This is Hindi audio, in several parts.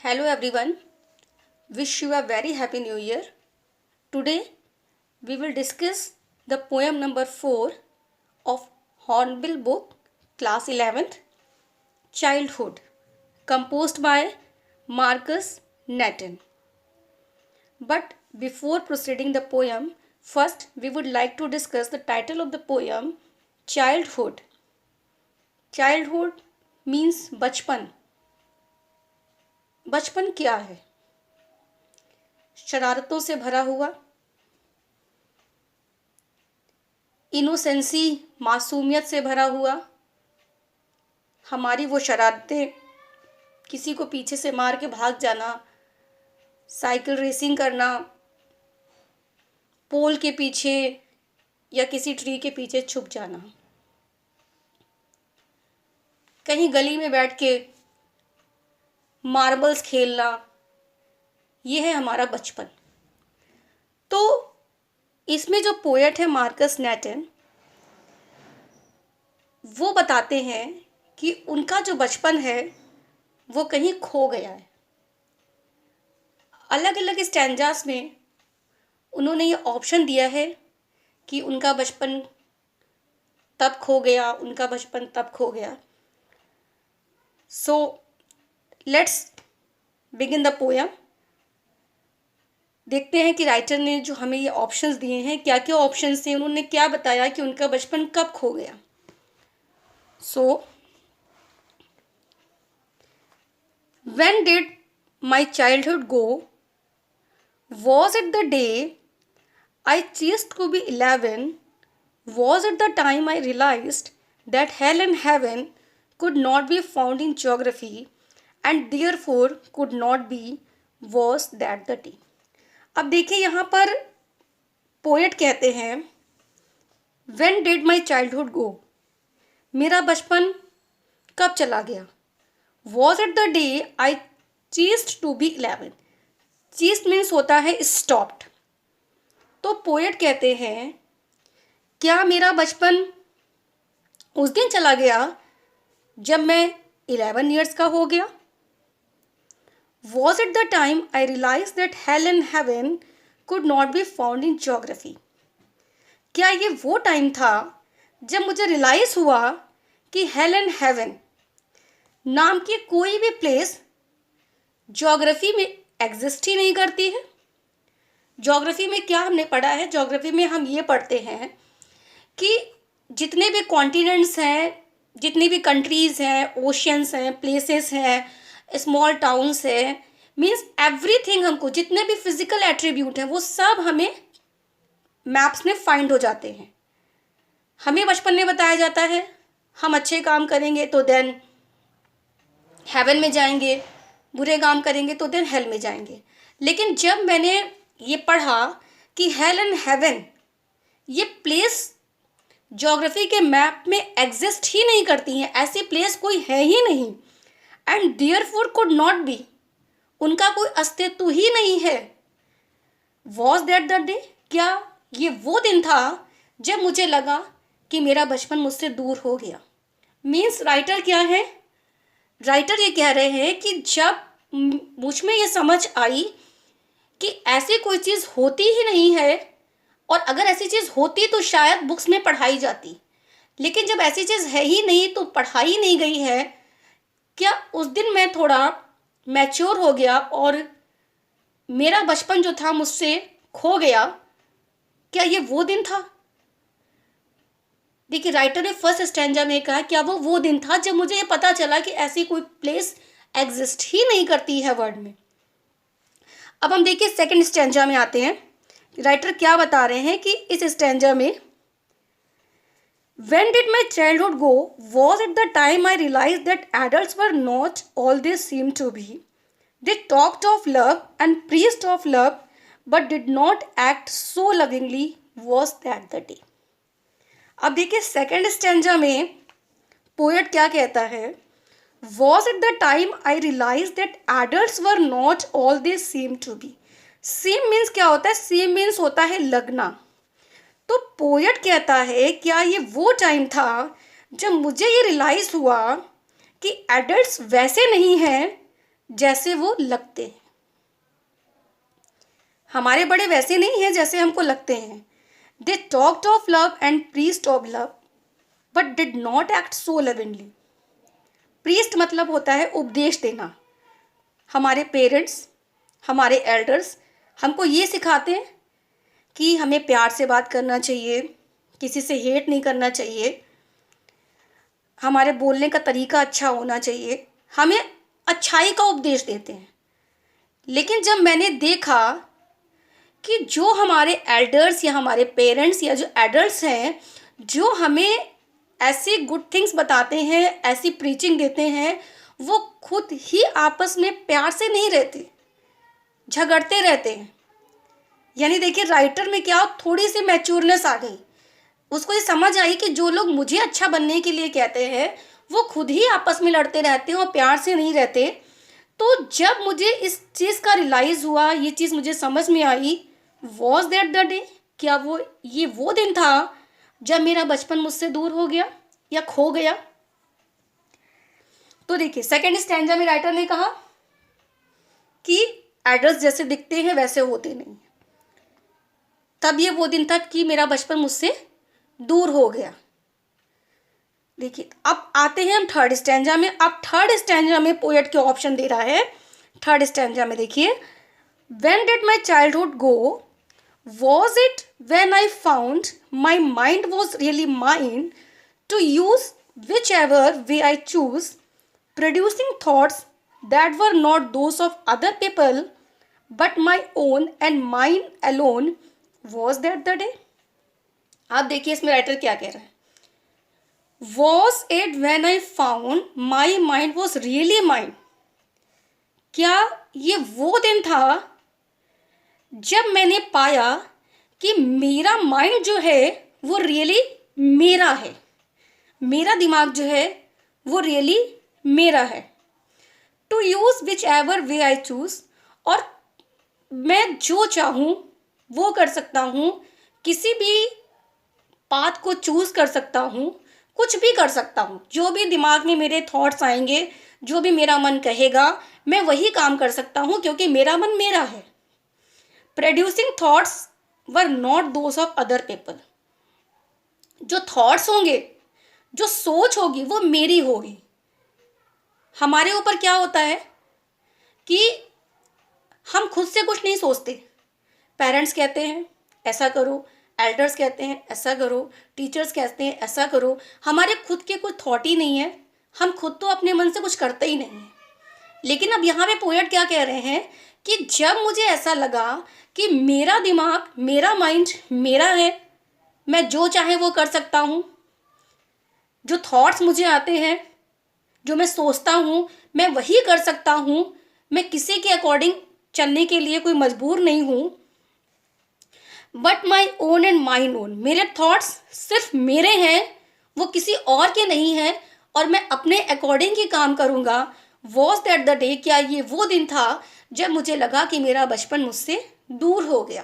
Hello everyone, wish you a very happy new year. Today we will discuss the poem number 4 of Hornbill book class 11th Childhood composed by Marcus Nathan. But before proceeding the poem, first we would like to discuss the title of the poem Childhood. Childhood means बचपन. बचपन क्या है? शरारतों से भरा हुआ, इनोसेंसी मासूमियत से भरा हुआ, हमारी वो शरारतें, किसी को पीछे से मार के भाग जाना, साइकिल रेसिंग करना, पोल के पीछे या किसी ट्री के पीछे छुप जाना, कहीं गली में बैठ के मार्बल्स खेलना, ये है हमारा बचपन। तो इसमें जो पोएट है मार्कस नैटन, वो बताते हैं कि उनका जो बचपन है वो कहीं खो गया है। अलग अलग स्टैंजास में उन्होंने ये ऑप्शन दिया है कि उनका बचपन तब खो गया, उनका बचपन तब खो गया। So let's begin the poem. देखते हैं कि राइटर ने जो हमें ये ऑप्शंस दिए हैं, क्या क्या ऑप्शंस थे, उन्होंने क्या बताया कि उनका बचपन कब खो गया। So when did my childhood go? Was it the day I ceased to be 11? Was it the time I realized that hell and heaven could not be found in geography and therefore could not be? Was that the day? अब देखिए यहाँ पर पोएट कहते हैं When did my childhood go? मेरा बचपन कब चला गया? Was it the day I ceased to be 11? चीज मीन्स होता है स्टॉप्ड। तो पोएट कहते हैं क्या मेरा बचपन उस दिन चला गया जब मैं 11 ईयर्स का हो गया? Was it the time I realize that hell and heaven could not be found in geography? क्या ये वो टाइम था जब मुझे रियलाइज हुआ कि हेल एंड हेवन नाम की कोई भी प्लेस ज्योग्राफी में एग्जिस्ट ही नहीं करती है? ज्योग्राफी में क्या हमने पढ़ा है? ज्योग्राफी में हम ये पढ़ते हैं कि जितने भी कॉन्टिनेंट्स हैं, जितनी भी कंट्रीज़ हैं, ओशियंस हैं, प्लेसेस हैं, स्मॉल टाउन्स हैं, मीन्स एवरीथिंग, हमको जितने भी फिजिकल एट्रीब्यूट हैं वो सब हमें मैप्स में फाइंड हो जाते हैं। हमें बचपन में बताया जाता है हम अच्छे काम करेंगे तो देन हेवन में जाएंगे, बुरे काम करेंगे तो देन हेल में जाएंगे। लेकिन जब मैंने ये पढ़ा कि हेल एंड हेवन ये प्लेस ज्योग्राफी के मैप में एग्जिस्ट ही नहीं करती हैं, ऐसी प्लेस कोई है ही नहीं, and therefore could not B, उनका कोई अस्तित्व ही नहीं है। Was that the day? क्या ये वो दिन था जब मुझे लगा कि मेरा बचपन मुझसे दूर हो गया? मीन्स राइटर क्या है? राइटर ये कह रहे हैं कि जब मुझ में ये समझ आई कि ऐसी कोई चीज़ होती ही नहीं है, और अगर ऐसी चीज़ होती तो शायद बुक्स में पढ़ाई जाती, लेकिन जब ऐसी चीज़ है ही नहीं तो पढ़ाई नहीं गई है, क्या उस दिन मैं थोड़ा मैच्योर हो गया और मेरा बचपन जो था मुझसे खो गया? क्या ये वो दिन था? देखिए राइटर ने फर्स्ट स्टैंजा में कहा क्या वो दिन था जब मुझे ये पता चला कि ऐसी कोई प्लेस एग्जिस्ट ही नहीं करती है वर्ल्ड में। अब हम देखिए सेकंड स्टैंजा में आते हैं। राइटर क्या बता रहे हैं कि इस स्टैंजा में When did my childhood go? Was it the time I realized that adults were not all they seemed to be? They talked of love and preached of love but did not act so lovingly. Was that the day? अब देखिए सेकंड स्टैंजा में पोएट क्या कहता है? Was it the time I realized that adults were not all they seemed to be? Seem means क्या होता है? Seem means होता है लगना। तो पोएट कहता है क्या ये वो टाइम था जब मुझे ये रियलाइज हुआ कि एडल्ट्स वैसे नहीं हैं जैसे वो लगते हैं। हमारे बड़े वैसे नहीं हैं जैसे हमको लगते हैं। They talked of love and priest of love but did not act so lovingly. Priest मतलब होता है उपदेश देना। हमारे पेरेंट्स, हमारे एल्डर्स हमको ये सिखाते हैं कि हमें प्यार से बात करना चाहिए, किसी से हेट नहीं करना चाहिए, हमारे बोलने का तरीका अच्छा होना चाहिए, हमें अच्छाई का उपदेश देते हैं। लेकिन जब मैंने देखा कि जो हमारे एल्डर्स या हमारे पेरेंट्स या जो एडल्ट्स हैं, जो हमें ऐसी गुड थिंग्स बताते हैं, ऐसी प्रीचिंग देते हैं, वो खुद ही आपस में प्यार से नहीं रहते, झगड़ते रहते हैं। यानी देखिए राइटर में क्या थोड़ी सी मैच्योरनेस आ गई, उसको ये समझ आई कि जो लोग मुझे अच्छा बनने के लिए कहते हैं वो खुद ही आपस में लड़ते रहते हैं और प्यार से नहीं रहते। तो जब मुझे इस चीज़ का रियलाइज़ हुआ, ये चीज़ मुझे समझ में आई, वॉज दैट द डे, क्या ये वो दिन था जब मेरा बचपन मुझसे दूर हो गया या खो गया। तो देखिए सेकेंड स्टैंजा में राइटर ने कहा कि एडल्ट्स जैसे दिखते हैं वैसे होते नहीं। तब ये वो दिन था कि मेरा बचपन मुझसे दूर हो गया। देखिए अब आते हैं हम थर्ड स्टैंजा में। अब थर्ड स्टैंजा में पोएट के ऑप्शन दे रहा है। थर्ड स्टैंजा में देखिए, when did my childhood go, was it when I found my mind was really mine to use whichever way I choose, producing thoughts that were not those of other people but my own and mine alone, was that the day। आप देखिए इसमें राइटर क्या कह रहा है। Was it when I found my mind was really mine। क्या ये वो दिन था जब मैंने पाया कि मेरा माइंड जो है वो रियली मेरा है, मेरा दिमाग जो है वो रियली मेरा है। To use whichever way I choose, और मैं जो चाहूँ वो कर सकता हूँ, किसी भी पाथ को चूज़ कर सकता हूँ, कुछ भी कर सकता हूँ, जो भी दिमाग में मेरे थॉट्स आएंगे, जो भी मेरा मन कहेगा मैं वही काम कर सकता हूँ क्योंकि मेरा मन मेरा है। Producing thoughts were not those of other people. जो थॉट्स होंगे, जो सोच होगी वो मेरी होगी। हमारे ऊपर क्या होता है कि हम खुद से कुछ नहीं सोचते। पेरेंट्स कहते हैं ऐसा करो, एल्डर्स कहते हैं ऐसा करो, टीचर्स कहते हैं ऐसा करो, हमारे खुद के कोई थॉट ही नहीं है, हम खुद तो अपने मन से कुछ करते ही नहीं हैं। लेकिन अब यहाँ पे पोएट क्या कह रहे हैं कि जब मुझे ऐसा लगा कि मेरा दिमाग, मेरा माइंड मेरा है, मैं जो चाहे वो कर सकता हूँ, जो थॉट्स मुझे आते हैं, जो मैं सोचता हूँ मैं वही कर सकता हूँ, मैं किसी के अकॉर्डिंग चलने के लिए कोई मजबूर नहीं हूँ। But my own and mine own, मेरे थॉट्स सिर्फ मेरे हैं, वो किसी और के नहीं हैं और मैं अपने अकॉर्डिंग ही काम करूँगा। वॉज दैट द डे, क्या ये वो दिन था जब मुझे लगा कि मेरा बचपन मुझसे दूर हो गया।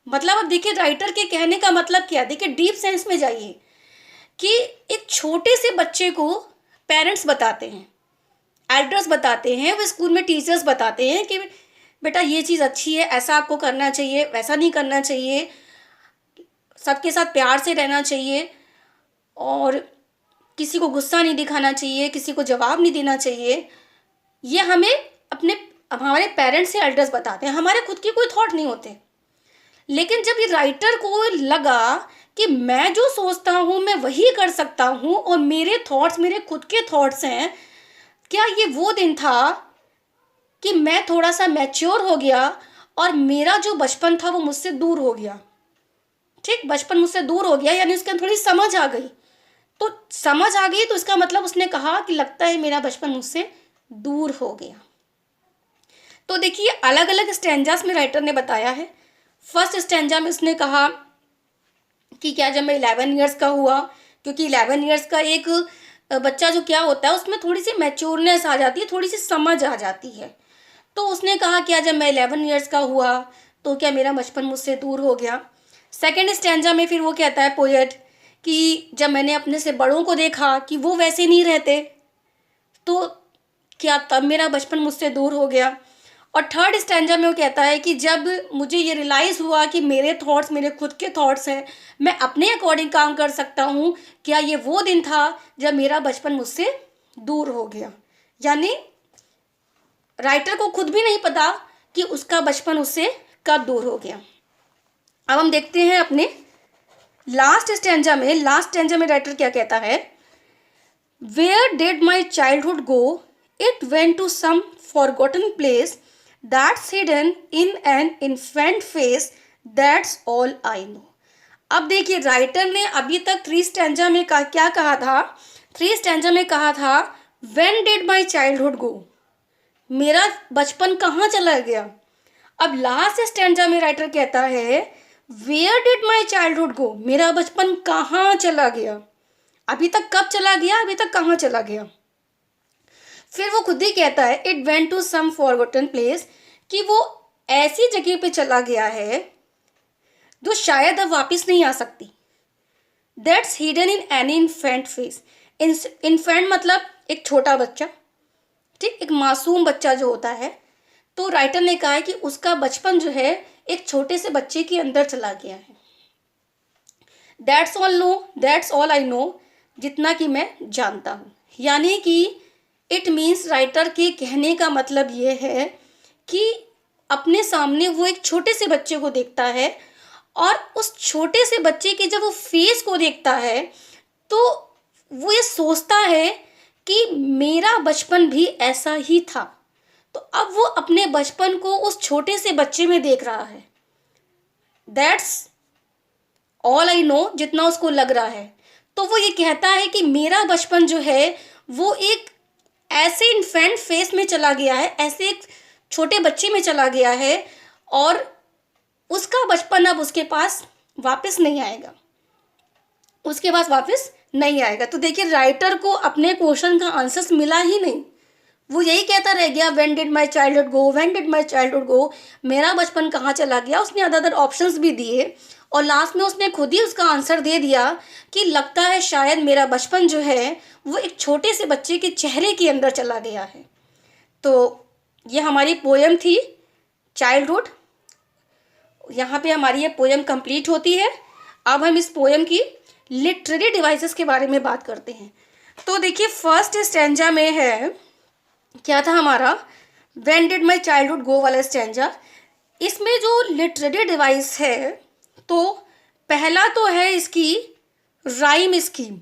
मतलब अब देखिए राइटर के कहने का मतलब क्या, देखिए डीप सेंस में जाइए कि एक छोटे से बच्चे को पेरेंट्स बताते हैं, एल्डर्स बताते हैं, वो स्कूल में टीचर्स बताते हैं कि बेटा ये चीज़ अच्छी है, ऐसा आपको करना चाहिए, वैसा नहीं करना चाहिए, सबके साथ प्यार से रहना चाहिए और किसी को गुस्सा नहीं दिखाना चाहिए, किसी को जवाब नहीं देना चाहिए। ये हमारे पेरेंट्स या एल्डर्स बताते हैं, हमारे खुद के कोई थॉट नहीं होते। लेकिन जब ये राइटर को लगा कि मैं जो सोचता हूँ मैं वही कर सकता हूँ और मेरे थॉट्स मेरे खुद के थॉट्स हैं, क्या ये वो दिन था कि मैं थोड़ा सा मैच्योर हो गया और मेरा जो बचपन था वो मुझसे दूर हो गया। ठीक, बचपन मुझसे दूर हो गया यानी उसके अंदर थोड़ी समझ आ गई। तो समझ आ गई तो इसका मतलब उसने कहा कि लगता है मेरा बचपन मुझसे दूर हो गया। तो देखिए अलग अलग स्टैंजास में राइटर ने बताया है। फर्स्ट स्टैंजा में उसने कहा कि क्या जब मैं 11 ईयर्स का हुआ, क्योंकि 11 ईयर्स का एक बच्चा जो क्या होता है उसमें थोड़ी सी मैच्योरनेस आ जाती है, थोड़ी सी समझ आ जाती है। तो उसने कहा क्या जब मैं 11 ईयर्स का हुआ तो क्या मेरा बचपन मुझसे दूर हो गया। सेकेंड स्टैंजा में फिर वो कहता है पोएट कि जब मैंने अपने से बड़ों को देखा कि वो वैसे नहीं रहते, तो क्या तब मेरा बचपन मुझसे दूर हो गया? और थर्ड स्टैंजा में वो कहता है कि जब मुझे ये रियलाइज़ हुआ कि मेरे थॉट्स मेरे खुद के थॉट्स हैं, मैं अपने अकॉर्डिंग काम कर सकता हूँ, क्या ये वो दिन था जब मेरा बचपन मुझसे दूर हो गया? यानी राइटर को खुद भी नहीं पता कि उसका बचपन उससे कब दूर हो गया। अब हम देखते हैं अपने लास्ट स्टैंजा में राइटर क्या कहता है? Where did my childhood go? It went to some forgotten place that's hidden in an infant face, that's all I know. अब देखिए, राइटर ने अभी तक थ्री स्टैंजा में क्या कहा था? थ्री स्टैंजा में कहा था when did my childhood go, मेरा बचपन कहाँ चला गया। अब लास्ट स्टैंजा में राइटर कहता है where did my childhood go, मेरा बचपन कहाँ चला गया। अभी तक कब चला गया, अभी तक कहाँ चला गया। फिर वो खुद ही कहता है it went to some forgotten place, कि वो ऐसी जगह पे चला गया है जो शायद अब वापस नहीं आ सकती। That's hidden in any infant face. Infant मतलब एक छोटा बच्चा, ठीक, एक मासूम बच्चा जो होता है। तो राइटर ने कहा है कि उसका बचपन जो है एक छोटे से बच्चे के अंदर चला गया है। दैट्स ऑल आई नो, जितना कि मैं जानता हूँ। यानी कि इट मीन्स राइटर के कहने का मतलब ये है कि अपने सामने वो एक छोटे से बच्चे को देखता है, और उस छोटे से बच्चे के जब वो फेस को देखता है तो वो ये सोचता है कि मेरा बचपन भी ऐसा ही था। तो अब वो अपने बचपन को उस छोटे से बच्चे में देख रहा है। दैट्स ऑल आई नो, जितना उसको लग रहा है। तो वो ये कहता है कि मेरा बचपन जो है वो एक ऐसे इन्फेंट फेस में चला गया है, ऐसे एक छोटे बच्चे में चला गया है, और उसका बचपन अब उसके पास वापस नहीं आएगा, उसके पास वापस नहीं आएगा। तो देखिए, राइटर को अपने क्वेश्चन का आंसर मिला ही नहीं, वो यही कहता रह गया when did my childhood go, when did my childhood go, मेरा बचपन कहाँ चला गया। उसने अदर ऑप्शंस भी दिए और लास्ट में उसने खुद ही उसका आंसर दे दिया कि लगता है शायद मेरा बचपन जो है वो एक छोटे से बच्चे के चेहरे के अंदर चला गया है। तो ये हमारी पोएम थी चाइल्डहुड। यहाँ पे हमारी ये पोएम कंप्लीट होती है। अब हम इस पोएम की लिटरेरी डिवाइसेस के बारे में बात करते हैं। तो देखिए, फर्स्ट स्टैंजा में है, क्या था हमारा, व्हेन डिड माई चाइल्डहुड गो वाला स्टैंजा। इसमें जो लिटरेरी डिवाइस है, तो पहला तो है इसकी rhyme scheme.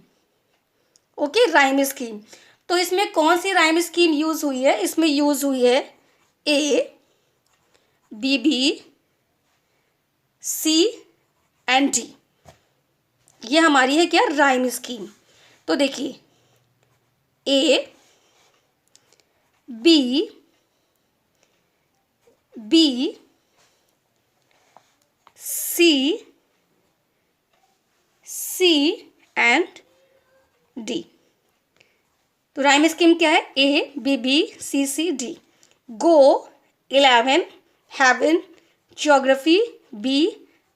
Okay, rhyme scheme. तो इसमें कौन सी राइम स्कीम यूज़ हुई है? इसमें यूज़ हुई है A, B, B, C and D. ये हमारी है क्या, राइम स्कीम। तो देखिए, A, B, B, C, C and D. तो राइम स्कीम क्या है? A, B, B, C, D. Go, 11, heaven, geography, B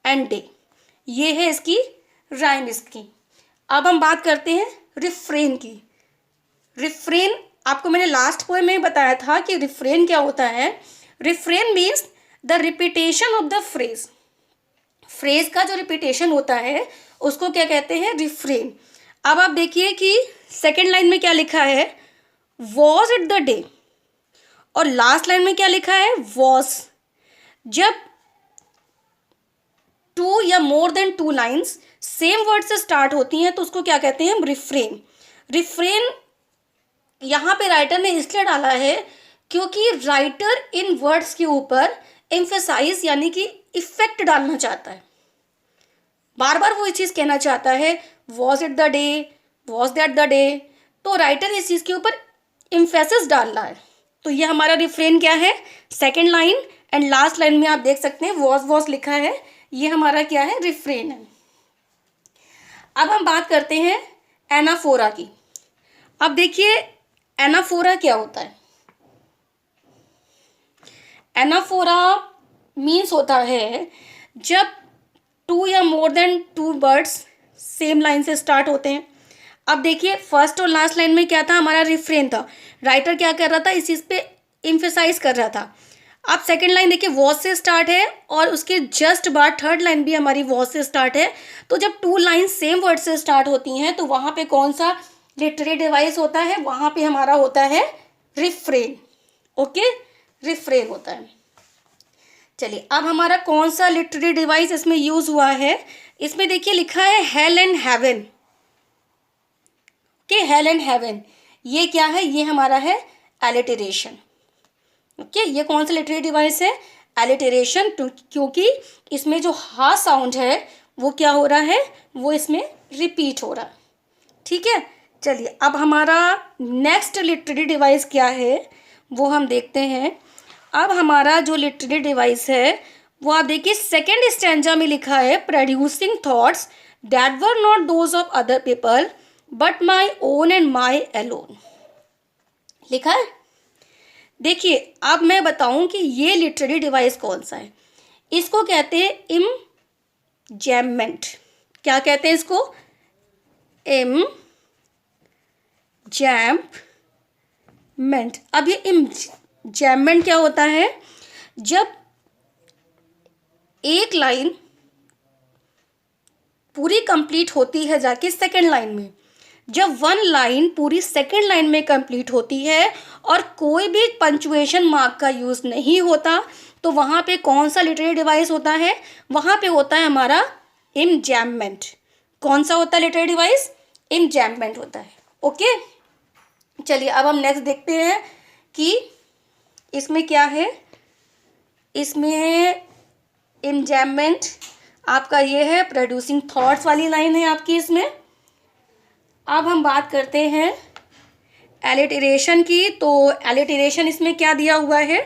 and D. ये है इसकी राइम स्कीम। अब हम बात करते हैं रिफ्रेन की। रिफ्रेन आपको मैंने लास्ट पोएम में बताया था कि रिफ्रेन क्या होता है। Refrain means the repetition of the phrase. Phrase का जो रिपीटेशन होता है उसको क्या कहते हैं? रिफ्रेन। अब आप देखिए कि सेकेंड लाइन में क्या लिखा है, वॉज इट द डे, और लास्ट लाइन में क्या लिखा है, वॉज। जब टू या more than two lines same word से स्टार्ट होती हैं तो उसको क्या कहते हैं? रिफ्रेन। रिफ्रेन यहाँ पे राइटर ने इसलिए डाला है क्योंकि राइटर इन वर्ड्स के ऊपर एम्फेसाइज यानी कि इफेक्ट डालना चाहता है। बार बार वो ये चीज़ कहना चाहता है, was it the day, was that the day. तो राइटर इस चीज़ के ऊपर एम्फेसिस डाल रहा है। तो ये हमारा रिफ्रेन क्या है, second line and last line में आप देख सकते हैं वॉज लिखा है। ये हमारा क्या है, रिफ्रेन है। अब हम बात करते हैं एनाफोरा की। अब देखिए, एनाफोरा क्या होता है। एनाफोरा मीन्स होता है जब टू या more than two words same line से स्टार्ट होते हैं। अब देखिए फर्स्ट और लास्ट लाइन में क्या था, हमारा रिफ्रेन था, राइटर क्या कर रहा था, इस चीज़ पे इम्फेसाइज कर रहा था। अब सेकंड लाइन देखिए वॉज से स्टार्ट है और उसके जस्ट बाद थर्ड लाइन भी हमारी वॉज से स्टार्ट है। तो जब टू लाइन सेम वर्ड से स्टार्ट होती हैं तो वहाँ पे कौन सा लिटरेरी डिवाइस होता है, वहाँ पे हमारा होता है रिफ्रेन। ओके, रिफ्रेन होता है। चलिए अब हमारा कौन सा लिटरेरी डिवाइस इसमें यूज हुआ है, इसमें देखिए लिखा है hello and haven. Okay, hello and haven ये क्या है, ये हमारा है एलिटरेशन। ओके, ये कौन सा लिटरेरी डिवाइस है, एलिटरेशन, क्योंकि इसमें जो हा साउंड है वो क्या हो रहा है, वो इसमें रिपीट हो रहा है। ठीक है, चलिए अब हमारा नेक्स्ट लिटरेरी डिवाइस क्या है वो हम देखते हैं। अब हमारा जो लिटरेरी डिवाइस है वो आप देखिए सेकेंड स्टैंजा में लिखा है producing thoughts that were not those of other people but my own and my alone, लिखा है। देखिए अब मैं बताऊं कि ये लिटरेरी डिवाइस कौन सा है, इसको कहते हैं इमजैममेंट। क्या कहते हैं इसको, इमजैममेंट। अब ये इमजैममेंट क्या होता है, जब एक लाइन पूरी कंप्लीट होती है जाके सेकंड लाइन में, जब वन लाइन पूरी सेकंड लाइन में कंप्लीट होती है और कोई भी पंचुएशन मार्क का यूज़ नहीं होता, तो वहाँ पे कौन सा लिटरेरी डिवाइस होता है, वहाँ पे होता है हमारा इमजैममेंट। कौन सा होता है लिटरेरी डिवाइस, इमजैममेंट होता है। ओके, चलिए अब हम नेक्स्ट देखते हैं कि इसमें क्या है। इसमें इमजैममेंट आपका ये है, प्रोड्यूसिंग थॉट्स वाली लाइन है आपकी इसमें। अब हम बात करते हैं एलिटरेशन की। तो एलिटरेशन इसमें क्या दिया हुआ है,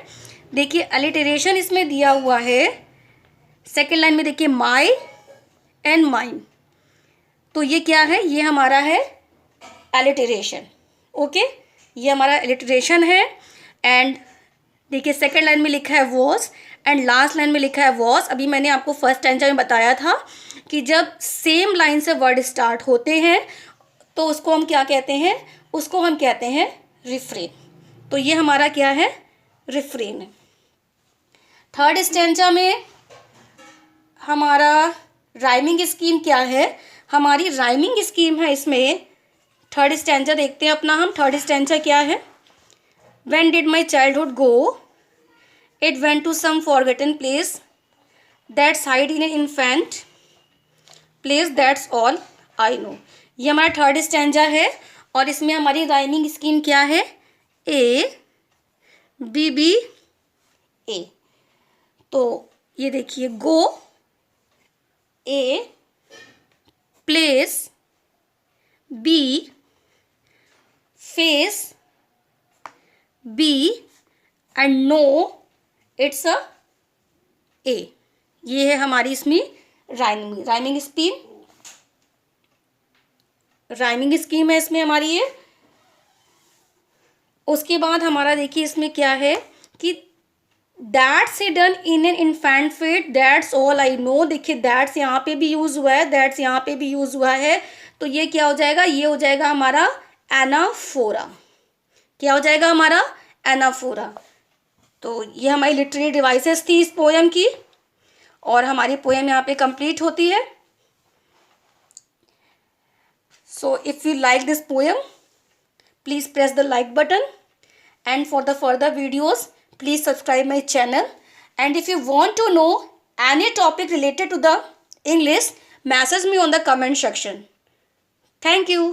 देखिए एलिटरेशन इसमें दिया हुआ है सेकेंड लाइन में, देखिए माई एंड माइन। तो ये क्या है, ये हमारा है एलिटरेशन। ओके, ये हमारा एलिटरेशन है। एंड देखिए सेकेंड लाइन में लिखा है वॉज एंड लास्ट लाइन में लिखा है वॉज। अभी मैंने आपको फर्स्ट स्टैंजा में बताया था कि जब सेम लाइन से वर्ड स्टार्ट होते हैं तो उसको हम क्या कहते हैं, उसको हम कहते हैं रिफ्रेन। तो ये हमारा क्या है, रिफ्रेन है। थर्ड स्टैंजा में हमारा राइमिंग स्कीम क्या है, हमारी राइमिंग स्कीम है इसमें। थर्ड स्टैंजा देखते हैं अपना हम। थर्ड स्टैंजा क्या है, when did my childhood go, it went to some forgotten place that's hide in an infant place, that's all I know. ये हमारा थर्ड स्टैंजा है और इसमें हमारी राइमिंग स्कीम क्या है, ए बी बी ए। तो ये देखिए go A, place B, face B and no it's a A. ये है हमारी इसमें राइमिंग स्कीम है इसमें हमारी ये। उसके बाद हमारा देखिए इसमें क्या है कि that's hidden in an infant fate, that's all I know. देखिए दैट्स यहाँ पे भी यूज हुआ है, दैट्स यहाँ पे भी यूज हुआ है। तो ये क्या हो जाएगा, ये हो जाएगा हमारा एनाफोरा। क्या हो जाएगा हमारा, एनाफोरा। तो ये हमारी लिटरेरी डिवाइसेस थी इस पोएम की और हमारी पोएम यहाँ पे कंप्लीट होती है। So if you like this poem, please press the like button, and for the further videos, please subscribe my channel. And if you want to know any topic related to the English, message me on the comment section. Thank you.